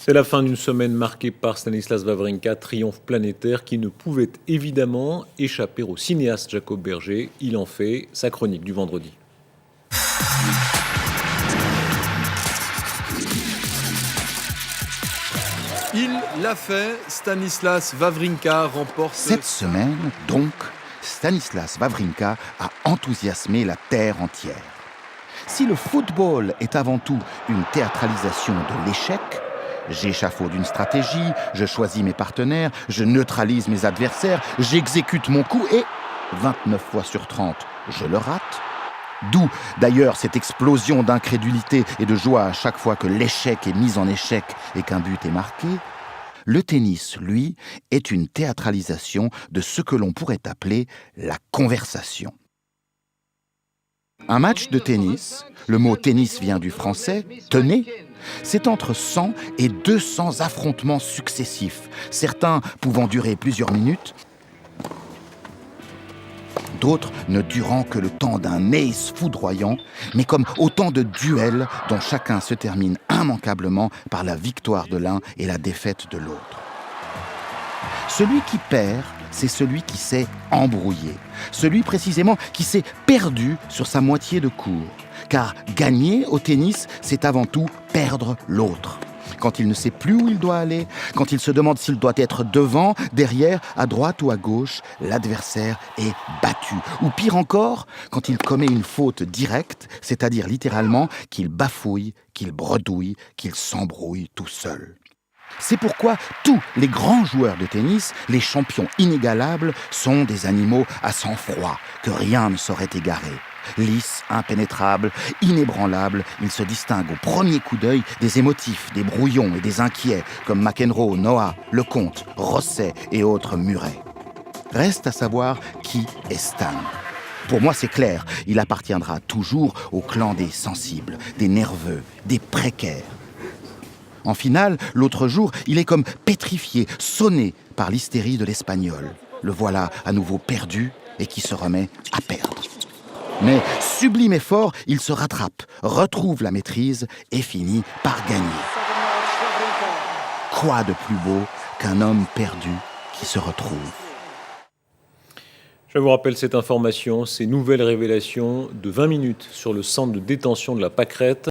C'est la fin d'une semaine marquée par Stanislas Wawrinka, triomphe planétaire qui ne pouvait évidemment échapper au cinéaste Jacob Berger. Il en fait sa chronique du vendredi. Il l'a fait, Stanislas Wawrinka remporte... Cette semaine, donc, Stanislas Wawrinka a enthousiasmé la terre entière. Si le football est avant tout une théâtralisation de l'échec, j'échafaude une stratégie, je choisis mes partenaires, je neutralise mes adversaires, j'exécute mon coup et, 29 fois sur 30, je le rate. D'où, d'ailleurs, cette explosion d'incrédulité et de joie à chaque fois que l'échec est mis en échec et qu'un but est marqué. Le tennis, lui, est une théâtralisation de ce que l'on pourrait appeler la conversation. Un match de tennis, le mot tennis vient du français « tenez », c'est entre 100 et 200 affrontements successifs, certains pouvant durer plusieurs minutes, d'autres ne durant que le temps d'un ace foudroyant, mais comme autant de duels dont chacun se termine immanquablement par la victoire de l'un et la défaite de l'autre. Celui qui perd, c'est celui qui s'est embrouillé, celui précisément qui s'est perdu sur sa moitié de cours. Car gagner au tennis, c'est avant tout perdre l'autre. Quand il ne sait plus où il doit aller, quand il se demande s'il doit être devant, derrière, à droite ou à gauche, l'adversaire est battu. Ou pire encore, quand il commet une faute directe, c'est-à-dire littéralement qu'il bafouille, qu'il bredouille, qu'il s'embrouille tout seul. C'est pourquoi tous les grands joueurs de tennis, les champions inégalables, sont des animaux à sang-froid, que rien ne saurait égarer. Lisses, impénétrables, inébranlables, ils se distinguent au premier coup d'œil des émotifs, des brouillons et des inquiets, comme McEnroe, Noah, Lecomte, Rosset et autres Murray. Reste à savoir qui est Stan. Pour moi, c'est clair, il appartiendra toujours au clan des sensibles, des nerveux, des précaires. En finale, l'autre jour, il est comme pétrifié, sonné par l'hystérie de l'Espagnol. Le voilà à nouveau perdu et qui se remet à perdre. Mais sublime effort, il se rattrape, retrouve la maîtrise et finit par gagner. Quoi de plus beau qu'un homme perdu qui se retrouve ? Je vous rappelle cette information, ces nouvelles révélations de 20 minutes sur le centre de détention de la Pâquerette.